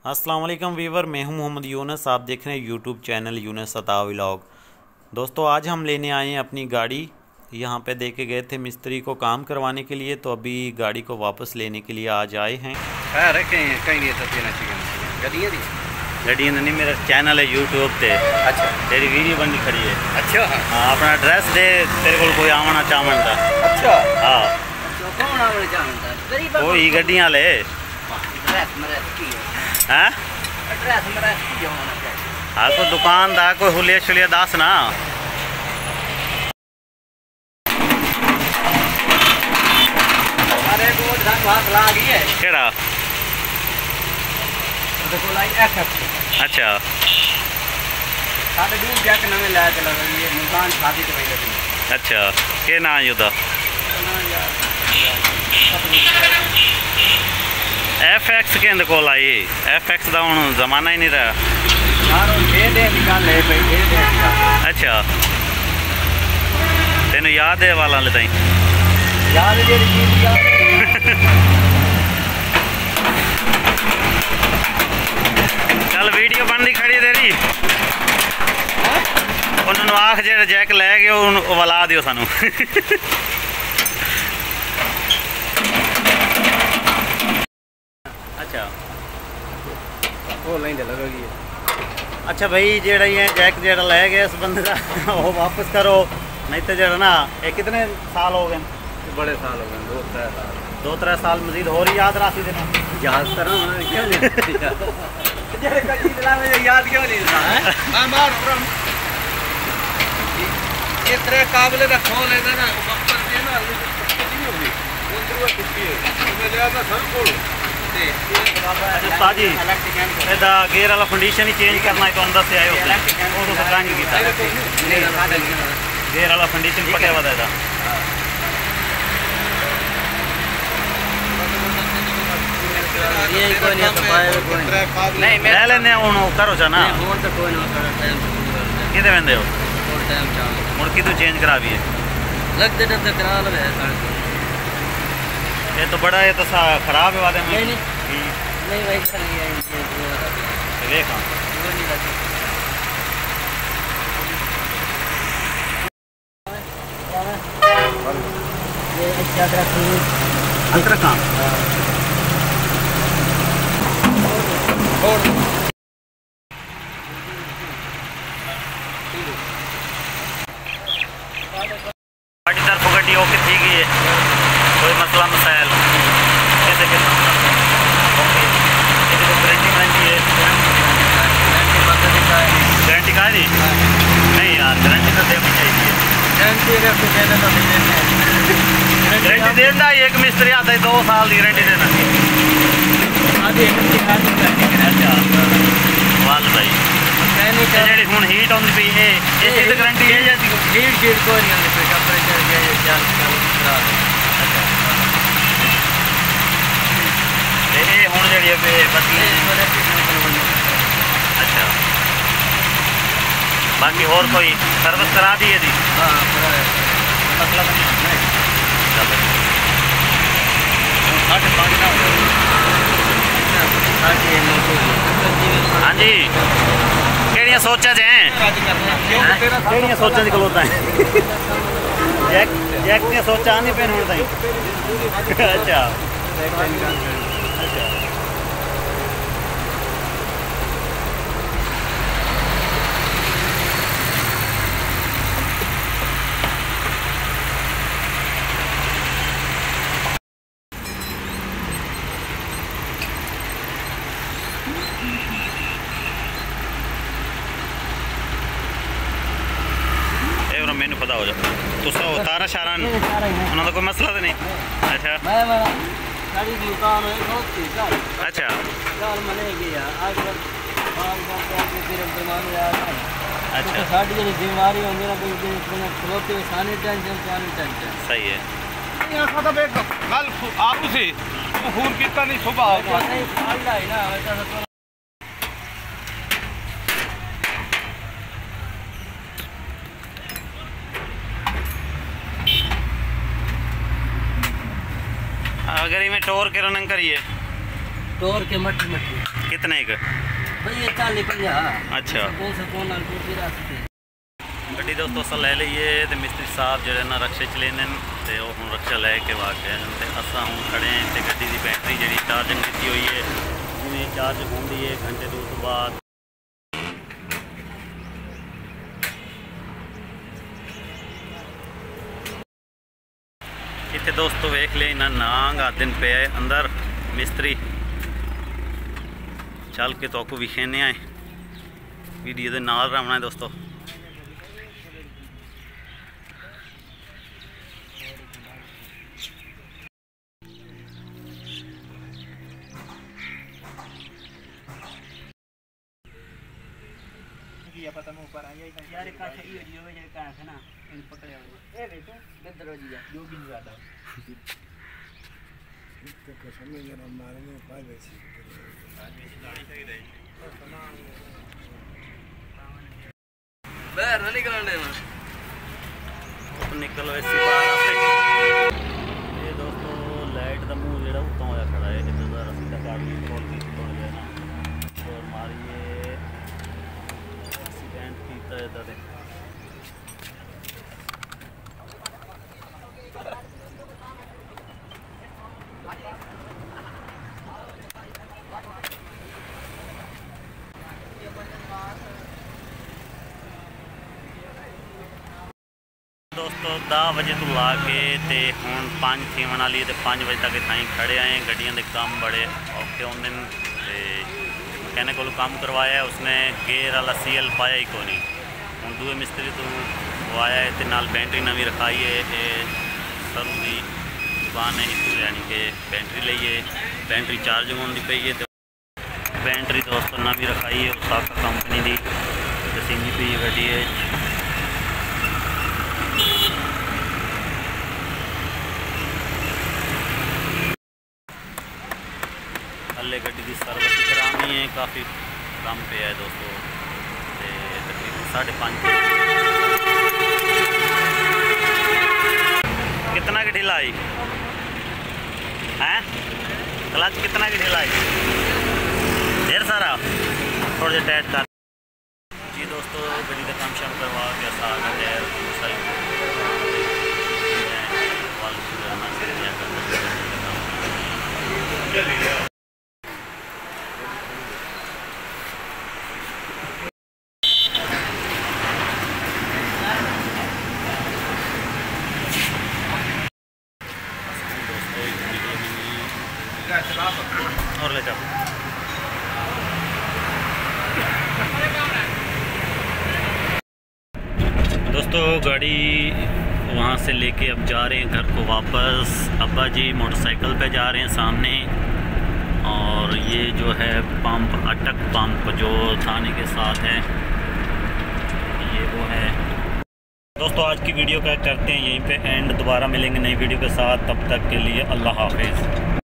अस्सलाम वालेकुम वीवर, मैं हूं मोहम्मद यूनुस। आप देख रहे हैं यूट्यूब चैनल यूनुस अता व्लॉग। दोस्तों, आज हम लेने आए हैं अपनी गाड़ी। यहां पे दे के गए थे मिस्त्री को काम करवाने के लिए, तो अभी गाड़ी को वापस लेने के लिए आज आए हैं। गड्डियां नहीं, मेरा चैनल है यूट्यूब पे। अच्छा, तेरी वीडियो बननी खड़ी है। अच्छा हाँ, अपना एड्रेस दे, तेरे को कोई आमना चावण था। अच्छा हाँ, कौन आवना चाहता कोई गड्डियां ले हैं। हाँ, कोई दुकान दा कोई हुलिया शुलिया दस ना। केड़ा? अच्छा, अच्छा, के ना युदा FX के कोल आई। FX का हूँ जमाना ही नहीं रहा। अच्छा, तेन याद है वाला ले ताई? चल वीडियो बनती खड़ी तेरी। उन्होंने आख जो जैक लै गए वला दियो सानू। अच्छा भाई, जेड़ा ये जैक जेड़ा लै गया इस बंदे का वो वापस करो, नहीं तो जेड़ा ना ये कितने साल हो गए? बड़े साल हो गए, 2-3 साल मजीद हो रही याद राशि देना। याद करो क्यों नहीं याद क्यों नहीं इतने काबिल रखो लेना ना जी गेयर वाला कंडीशन ही चेंज करना है तो अंदर से आए गेयर वाला कंडीशन पटिया हुआ था। ले लेने करो चा ना कि वेंदे हो मुड़की तू चेंज करा भी है। ये तो बड़ा है तो खराब है वादे में नहीं भाई देखा अंतर कहाँ गाड़ी तरफ गड्डी ओके थी गई है, कोई मसला मसाइल कैसे ओके। गारंटी है, गारंटी का है नहीं यार, गारंटी तो देनी चाहिए। गारंटी देना एक मिस्त्री आता है 2 साल की गारंटी देना। अच्छा वाल भाई जी हूँ हीट आती पी है इसकी तो गारंटी है या हीट शीट कोई नहीं आती टेंपरेचर हूँ जी अच्छा, बाकी और कोई सर्विस करा दी है जी? मतलब हाँ जी, केड़ियां सोचा च केड़ियां सोचा च खलोता है जैक जैक दियां सोचा नहीं पैन हुण ताईं। अच्छा अच्छा, मैनू पता हो जाए तुस तारा शारा उन्होंने कोई मसला तो नहीं। अच्छा अच्छा अच्छा, साड़ी जी बीमारी होंगी ना खलोते सानी टेंशन सही है। कल आप से फोन किया नहीं सुबह अगर इमें टोर के रनिंग करिए तोड़ के मट्टी कितने का भाई ये 40-50। अच्छा गड्डी दोस्तों अस ले लीए तो मिस्त्री साहब जो ना रक्शे च लेने ते वो हुण रक्शा लैके वाके ते असा हुण खड़े हैं ते गड्डी की बैटरी जी चार्जिंग की हुई है जिवें चार्ज होंदी है घंटे दो तो बाद इतने दोस्तों वेख ले ना नांग आ दिन पे अंदर मिस्त्री चल के तो विखेने आए वीडियो के नाल रहना है दोस्तों। पता ऊपर आ जाएगा यार का सही वीडियो में का है ना इन पकड़े हुए ए देखो गदरो जी जो भी ज्यादा इसके कसम में जरा मारने पाए वैसे आज भी गाड़ी सही रही बाहर निकलने ना निकल वैसे बाहर आपे ये दोस्तों लाइट का मुंह जेड़ा उत्तों होया खड़ा है इधर दा रस्ता काट के खोल के छोड़ गया ना और मारिए इधर दोस्तों 10 बजे तो ला के ते हुण 5 थीवन वाली ते 5 बजे तक इतना ही खड़े आए गड्डियां दे काम बड़े औखे होंदे न ते मैकेनिक को काम करवाया उसने गेयर वाला सीएल पाया ही को नहीं हूँ दूए मिस्त्री तो वो आया है तो नाल बैटरी नवी रखाई है सरू की दुकान है इतू यानी कि बैटरी लीए बैटरी चार्जिंग होती पई है तो बैटरी दोस्तों नवी रखाई है उसाका कंपनी की दसींदी पी गड्डी है। हल्ले गड्डी की सर्विस करानी है काफ़ी कम पे है दोस्तों तकरीबन 5.5 कितना की ढिलाई है क्लच कितना की ढिलाई ढेर सारा थोड़ा सा टाइट कर जी दोस्तों गड्डी का काम शाम करवा के सारा टायर और ले जाओ दोस्तों गाड़ी वहाँ से लेके अब जा रहे हैं घर को वापस। अब्बा जी मोटरसाइकिल पे जा रहे हैं सामने और ये जो है पंप अटक पंप जो थाने के साथ है ये वो है। दोस्तों आज की वीडियो का करते हैं यहीं पे एंड, दोबारा मिलेंगे नई वीडियो के साथ, तब तक के लिए अल्लाह हाफिज़।